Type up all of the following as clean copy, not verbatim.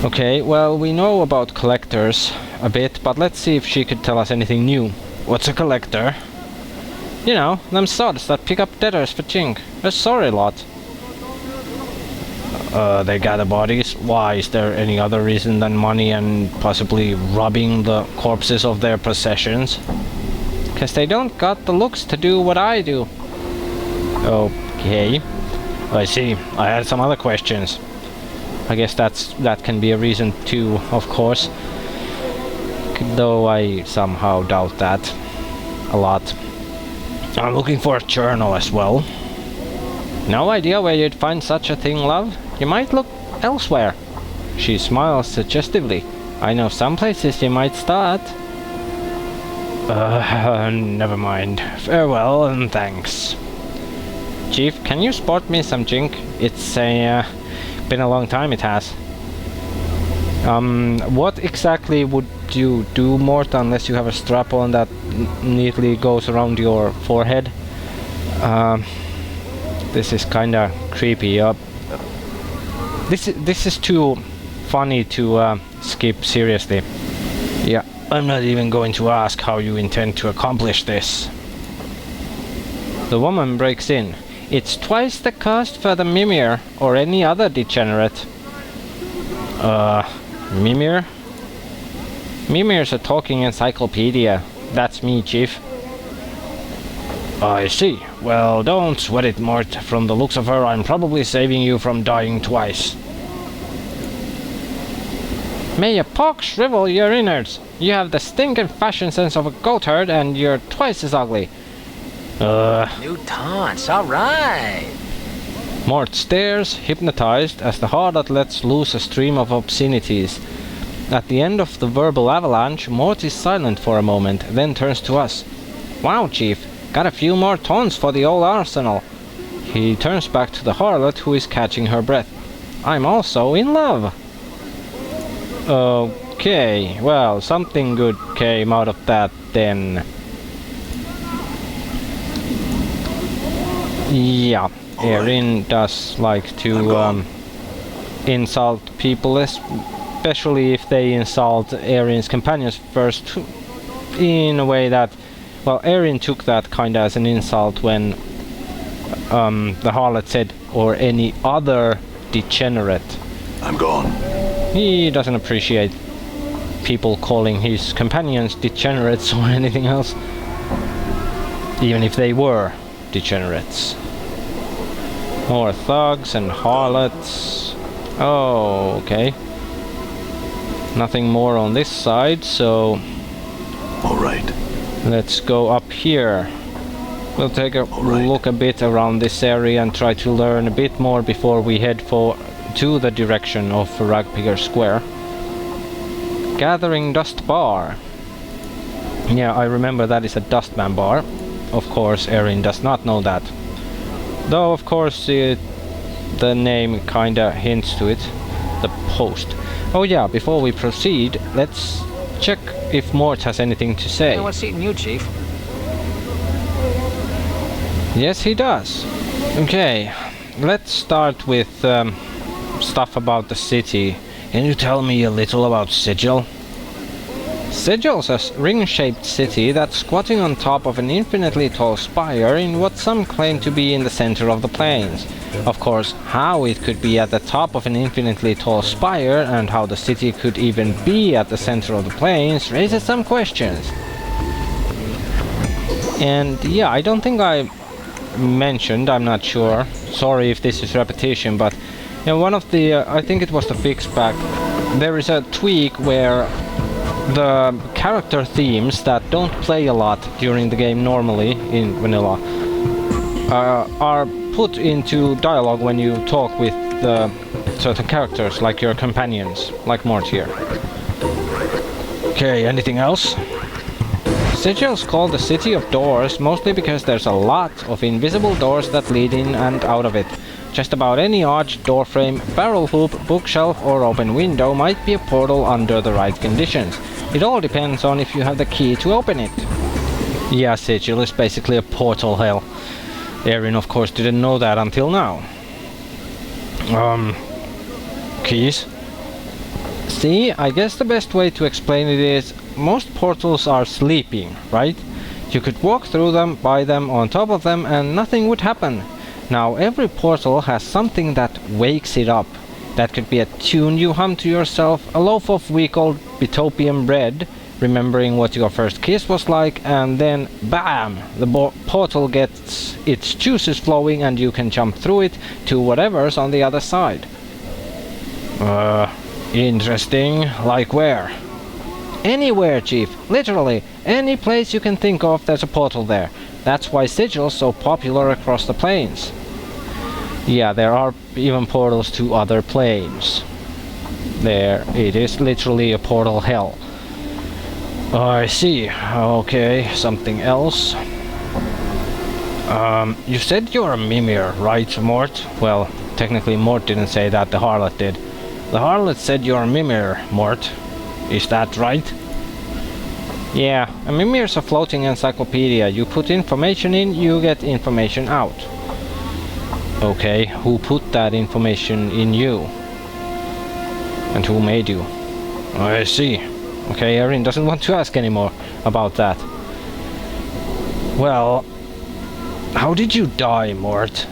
Okay, well, we know about collectors a bit, but let's see if she could tell us anything new. What's a collector? You know, them sods that pick up debtors for chink. A sorry lot. They gather bodies? Why, is there any other reason than money and possibly robbing the corpses of their possessions? 'Cause they don't got the looks to do what I do. Okay. I see. I had some other questions. I guess that can be a reason too, of course. Though I somehow doubt that a lot. I'm looking for a journal as well. No idea where you'd find such a thing, love. You might look elsewhere. She smiles suggestively. I know some places you might start. Never mind. Farewell and thanks. Chief, can you spot me some jink? It's been a long time, it has. What exactly would you do, Mort, unless you have a strap on that neatly goes around your forehead? This is kinda creepy. This is too funny to skip seriously. Yeah, I'm not even going to ask how you intend to accomplish this. The woman breaks in. It's twice the cost for the Mimir or any other degenerate. Mimir? Mimir's a talking encyclopedia. That's me, Chief. I see. Well, don't sweat it, Mort. From the looks of her, I'm probably saving you from dying twice. May a pox shrivel your innards. You have the stinking fashion sense of a goatherd, and you're twice as ugly. New taunts, alright! Mort stares, hypnotized, as the harlot lets loose a stream of obscenities. At the end of the verbal avalanche, Mort is silent for a moment, then turns to us. Wow, Chief, got a few more taunts for the old arsenal. He turns back to the harlot, who is catching her breath. I'm also in love. Okay, well, something good came out of that then. Yeah, Erin does like to insult people, especially if they insult Erin's companions first, in a way that, well, Erin took that kinda as an insult when the harlot said, or any other degenerate. I'm gone. He doesn't appreciate people calling his companions degenerates or anything else, even if they were degenerates. More thugs and harlots. Oh, okay. Nothing more on this side, so Alright. let's go up here. We'll take a look a bit around this area and try to learn a bit more before we head to the direction of Ragpigger Square. Gathering Dust Bar. Yeah, I remember that is a Dustman bar. Of course, Erin does not know that. Though, of course, the name kinda hints to it. The post. Oh yeah, before we proceed, let's check if Mort has anything to say. Hey, what's eating you, Chief? Yes, he does. Okay, let's start with stuff about the city. Can you tell me a little about Sigil? Sigil's a ring-shaped city that's squatting on top of an infinitely tall spire in what some claim to be in the center of the plains. Of course, how it could be at the top of an infinitely tall spire and how the city could even be at the center of the plains raises some questions. And yeah, I don't think I mentioned, I'm not sure, sorry if this is repetition, but you know, one of the, I think it was the Fixpack, there is a tweak where the character themes that don't play a lot during the game normally in vanilla are put into dialogue when you talk with the certain characters, like your companions, like Mort here. Okay, anything else? Sigil's called the City of Doors mostly because there's a lot of invisible doors that lead in and out of it. Just about any arch, doorframe, barrel hoop, bookshelf or open window might be a portal under the right conditions. It all depends on if you have the key to open it. Yeah, Sigil is basically a portal hell. Erin of course didn't know that until now. Keys? See, I guess the best way to explain it is most portals are sleeping, right? You could walk through them, by them, on top of them, and nothing would happen. Now every portal has something that wakes it up. That could be a tune you hum to yourself, a loaf of week-old Bitopian bread, remembering what your first kiss was like, and then BAM! The portal gets its juices flowing and you can jump through it to whatever's on the other side. Interesting. Like where? Anywhere, Chief. Literally, any place you can think of, there's a portal there. That's why Sigil's so popular across the planes. Yeah, there are even portals to other planes. There, it is literally a portal hell. I see. Okay, something else. You said you're a mimir, right, Mort? Well, technically Mort didn't say that, the harlot did. The harlot said you're a mimir, Mort. Is that right? Yeah, a mimir's a floating encyclopedia. You put information in, you get information out. Okay, who put that information in you? And who made you? I see. Okay, Erin doesn't want to ask anymore about that. Well, how did you die, Mort?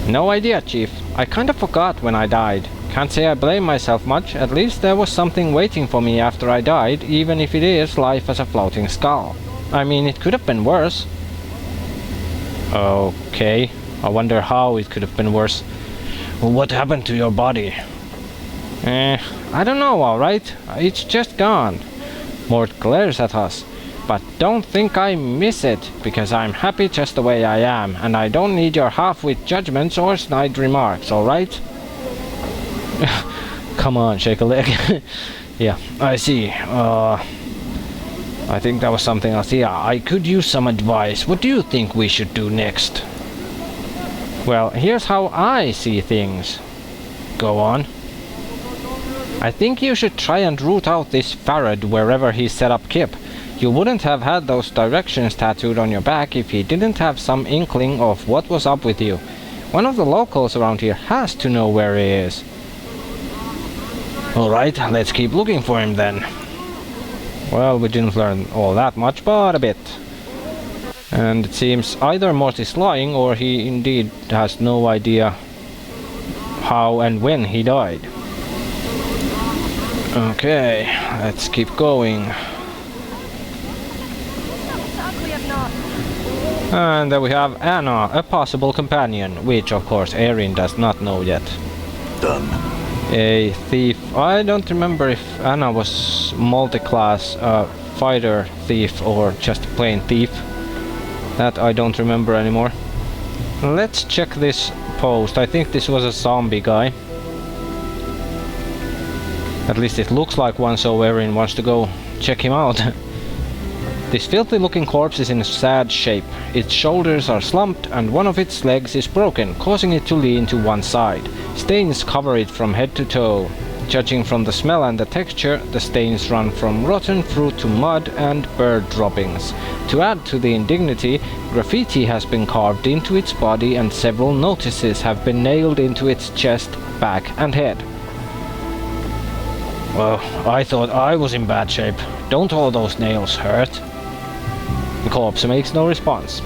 No idea, Chief. I kind of forgot when I died. Can't say I blame myself much. At least there was something waiting for me after I died, even if it is life as a floating skull. I mean, it could have been worse. Okay, I wonder how it could have been worse. What happened to your body? I don't know, alright. It's just gone. Mort glares at us. But don't think I miss it, because I'm happy just the way I am, and I don't need your half-wit judgments or snide remarks, alright? Come on, shake a leg. Yeah, I see. I think that was something else. Yeah, I could use some advice. What do you think we should do next? Well, here's how I see things. Go on. I think you should try and root out this Farad wherever he set up Kip. You wouldn't have had those directions tattooed on your back if he didn't have some inkling of what was up with you. One of the locals around here has to know where he is. Alright, let's keep looking for him then. Well, we didn't learn all that much, but a bit. And it seems either Mort is lying or he indeed has no idea how and when he died. Okay, let's keep going. And then we have Anna, a possible companion, which of course Erin does not know yet. Done. A thief. I don't remember if Anna was multi-class fighter thief or just plain thief. That I don't remember anymore. Let's check this post. I think this was a zombie guy. At least it looks like one, so Erin wants to go check him out. This filthy looking corpse is in a sad shape. Its shoulders are slumped and one of its legs is broken, causing it to lean to one side. Stains cover it from head to toe. Judging from the smell and the texture, the stains run from rotten fruit to mud and bird droppings. To add to the indignity, graffiti has been carved into its body and several notices have been nailed into its chest, back and head. Well, I thought I was in bad shape. Don't all those nails hurt? The corpse makes no response.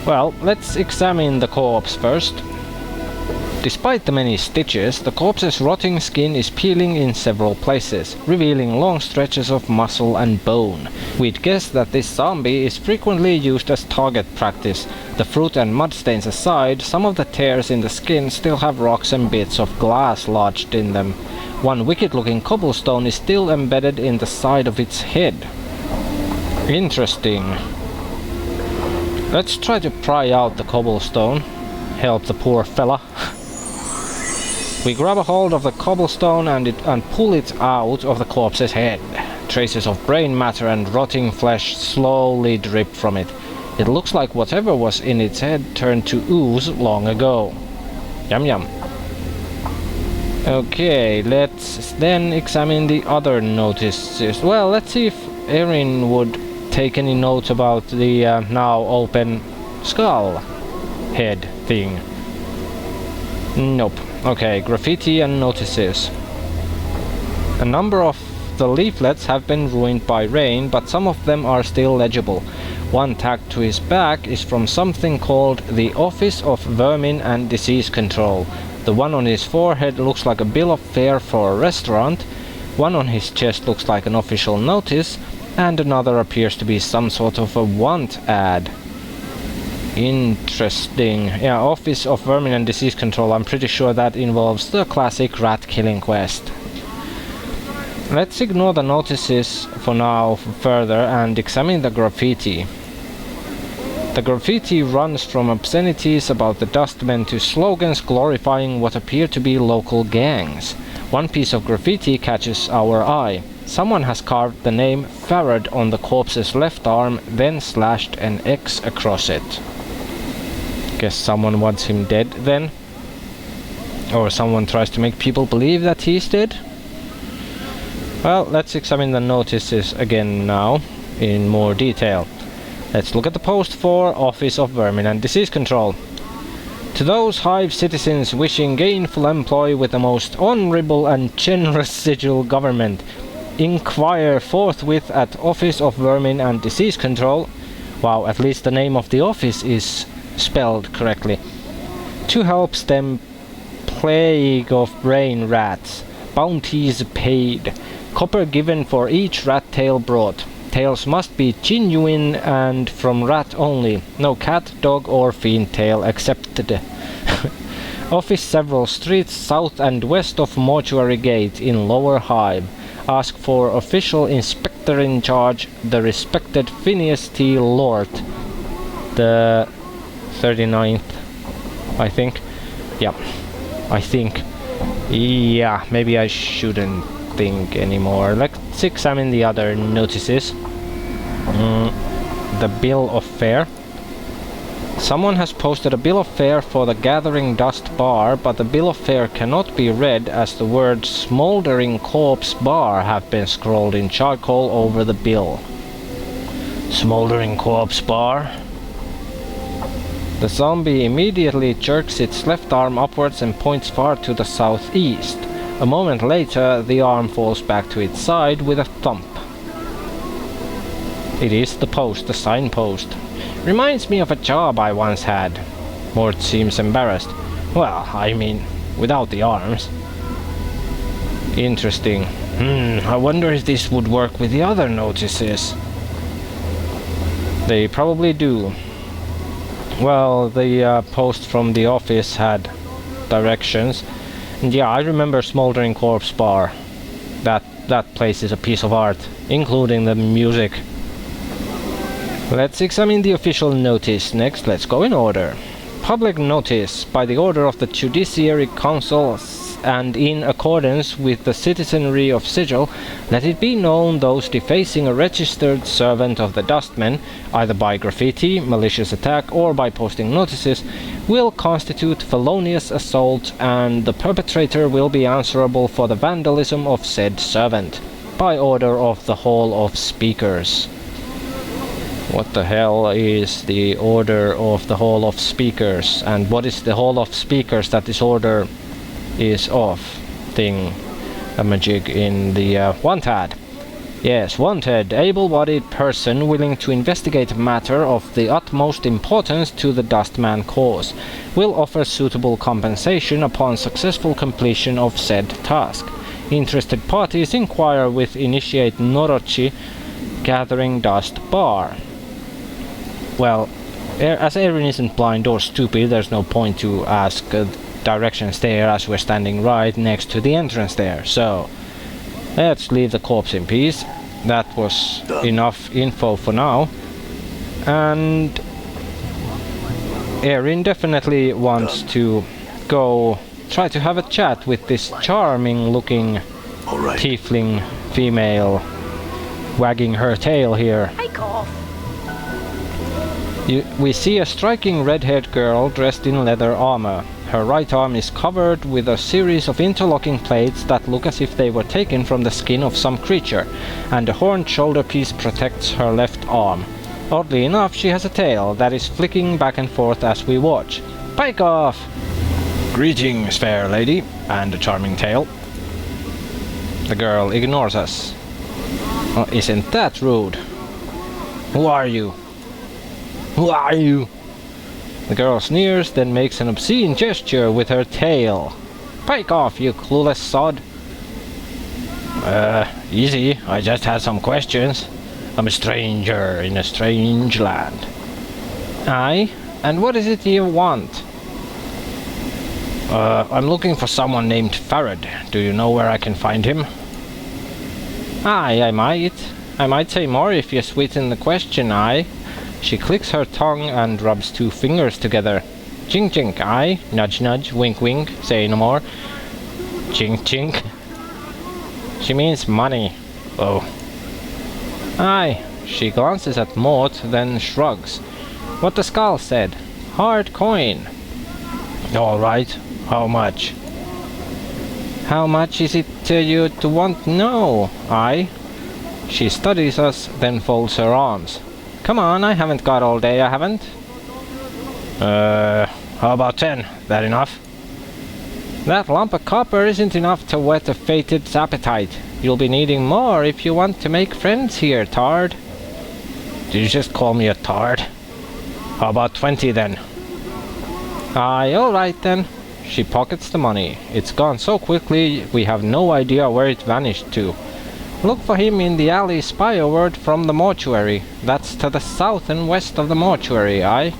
Well, let's examine the corpse first. Despite the many stitches, the corpse's rotting skin is peeling in several places, revealing long stretches of muscle and bone. We'd guess that this zombie is frequently used as target practice. The fruit and mud stains aside, some of the tears in the skin still have rocks and bits of glass lodged in them. One wicked-looking cobblestone is still embedded in the side of its head. Interesting. Let's try to pry out the cobblestone. Help the poor fella. We grab a hold of the cobblestone and pull it out of the corpse's head. Traces of brain matter and rotting flesh slowly drip from it. It looks like whatever was in its head turned to ooze long ago. Yum yum. Okay, let's then examine the other notices. Well, let's see if Erin would take any notes about the now open skull head thing. Nope. Okay, graffiti and notices. A number of the leaflets have been ruined by rain, but some of them are still legible. One tagged to his back is from something called the Office of Vermin and Disease Control. The one on his forehead looks like a bill of fare for a restaurant, one on his chest looks like an official notice, and another appears to be some sort of a want ad. Interesting. Yeah, Office of Vermin and Disease Control, I'm pretty sure that involves the classic rat killing quest. Let's ignore the notices for now further and examine the graffiti. The graffiti runs from obscenities about the dustmen to slogans glorifying what appear to be local gangs. One piece of graffiti catches our eye. Someone has carved the name Farad on the corpse's left arm, then slashed an X across it. Guess someone wants him dead then? Or someone tries to make people believe that he's dead? Well, let's examine the notices again now, in more detail. Let's look at the post for Office of Vermin and Disease Control. To those hive citizens wishing gainful employ with the most honorable and generous sigil government, inquire forthwith at Office of Vermin and Disease Control. Wow, at least the name of the office is spelled correctly. To help stem plague of brain rats. Bounties paid. Copper given for each rat tail brought. Tails must be genuine and from rat only. No cat, dog or fiend tail accepted. Office several streets south and west of Mortuary Gate in Lower Hive. Ask for official inspector in charge, the respected Phineas T. Lort. The 39th, I think. Yeah, I think. Yeah, maybe I shouldn't think anymore. Let's examine the other notices. The bill of fare. Someone has posted a bill of fare for the Gathering Dust Bar, but the bill of fare cannot be read as the words Smoldering Corpse Bar have been scrolled in charcoal over the bill. Smoldering Corpse Bar? The zombie immediately jerks its left arm upwards and points far to the southeast. A moment later, the arm falls back to its side with a thump. It is the post, the signpost. Reminds me of a job I once had. Mort seems embarrassed. Well, I mean, without the arms. Interesting. I wonder if this would work with the other notices. They probably do. Well, the post from the office had directions. And yeah, I remember Smoldering Corpse Bar. That place is a piece of art, including the music. Let's examine the official notice next. Let's go in order. Public notice. By the order of the Judiciary Council and in accordance with the citizenry of Sigil, let it be known those defacing a registered servant of the Dustmen, either by graffiti, malicious attack, or by posting notices, will constitute felonious assault, and the perpetrator will be answerable for the vandalism of said servant, by order of the Hall of Speakers. What the hell is the order of the Hall of Speakers, and what is the Hall of Speakers that this order is of? Thing a magic in the wanted. Yes, wanted, able-bodied person willing to investigate a matter of the utmost importance to the Dustman cause, will offer suitable compensation upon successful completion of said task. Interested parties inquire with initiate Norochi Gathering Dust Bar. Well, as Erin isn't blind or stupid, there's no point to ask directions there, as we're standing right next to the entrance there. So let's leave the corpse in peace. That was enough info for now. And Erin definitely wants to go try to have a chat with this charming looking tiefling female wagging her tail here. I cough. We see a striking red-haired girl dressed in leather armor. Her right arm is covered with a series of interlocking plates that look as if they were taken from the skin of some creature, and a horned shoulder piece protects her left arm. Oddly enough, she has a tail that is flicking back and forth as we watch. Bike off! Greetings, fair lady, and a charming tail. The girl ignores us. Oh, isn't that rude? Who are you? Who are you? The girl sneers, then makes an obscene gesture with her tail. Pike off, you clueless sod. Easy. I just had some questions. I'm a stranger in a strange land. Aye? And what is it you want? I'm looking for someone named Farad. Do you know where I can find him? Aye, I might say more if you sweeten the question, aye. She clicks her tongue and rubs two fingers together. Chink chink, aye. Nudge nudge, wink wink, say no more. Chink chink. She means money. Oh. Aye. She glances at Mort, then shrugs. What the skull said. Hard coin. Alright. How much? How much is it to you to want? No. Aye. She studies us, then folds her arms. Come on, I haven't got all day, I haven't. How about 10? That enough? That lump of copper isn't enough to whet a fated's appetite. You'll be needing more if you want to make friends here, Tard. Did you just call me a Tard? How about 20 then? Aye, alright then. She pockets the money. It's gone so quickly, we have no idea where it vanished to. Look for him in the alley spyward from the mortuary. That's to the south and west of the mortuary, aye?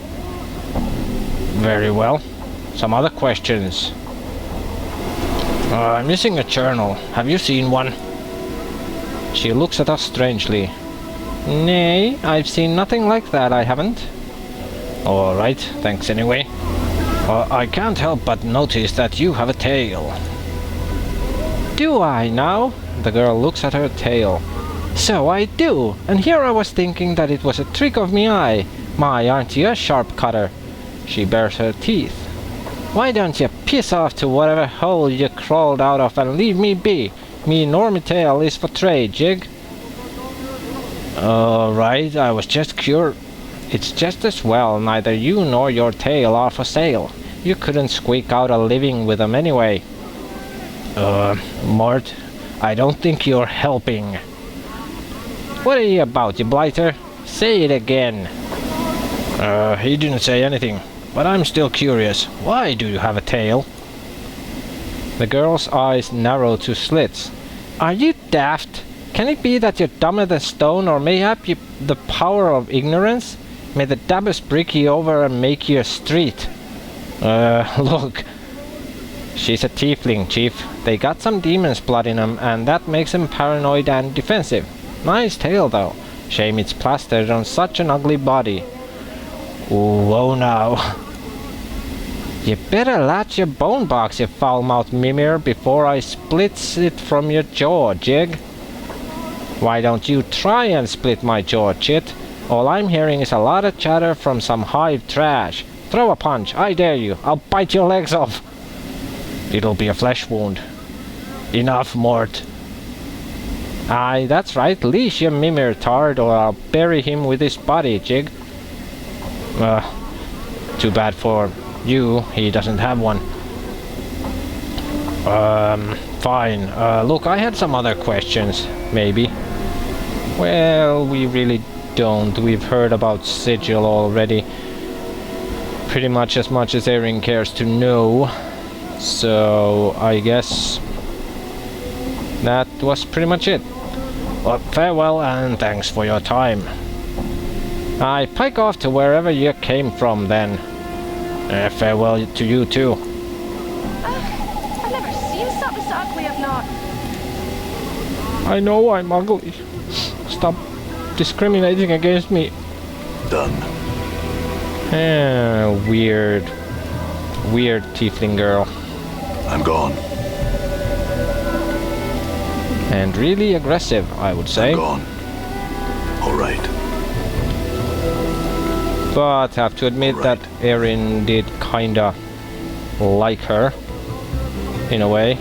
Very well. Some other questions. I'm missing a journal. Have you seen one? She looks at us strangely. Nay, I've seen nothing like that, I haven't. Alright, thanks anyway. I can't help but notice that you have a tail. Do I now? The girl looks at her tail. So I do, and here I was thinking that it was a trick of me eye. My, aren't you a sharp cutter? She bares her teeth. Why don't you piss off to whatever hole you crawled out of and leave me be? Me normie tail is for trade, jig. Alright, I was just curious. It's just as well neither you nor your tail are for sale. You couldn't squeak out a living with them anyway. Mort, I don't think you're helping. What are you about, you blighter? Say it again. He didn't say anything, but I'm still curious. Why do you have a tail? The girl's eyes narrow to slits. Are you daft? Can it be that you're dumber than stone, or mayhap you the power of ignorance? May the dabbers break you over and make you a street. Look. She's a tiefling, chief. They got some demon's blood in them, and that makes them paranoid and defensive. Nice tail, though. Shame it's plastered on such an ugly body. Whoa now. You better latch your bone box, you foul-mouthed mimir, before I splits it from your jaw, Jig. Why don't you try and split my jaw, chit? All I'm hearing is a lot of chatter from some hive trash. Throw a punch, I dare you. I'll bite your legs off. It'll be a flesh wound. Enough, Mort. Aye, that's right. Leash your mimir, Tard, or I'll bury him with his body, Jig. Too bad for you, he doesn't have one. Fine. Look, I had some other questions, maybe. Well, we really don't. We've heard about Sigil already. Pretty much as Erin cares to know. So, I guess that was pretty much it. Well, farewell and thanks for your time. I pike off to wherever you came from then. Farewell to you too. I've never seen something so ugly, I've not. I know I'm ugly. Stop discriminating against me. Done. Weird tiefling girl. I'm gone. And really aggressive, I would say. I'm gone. All right. But have to admit that Erin did kinda like her, in a way.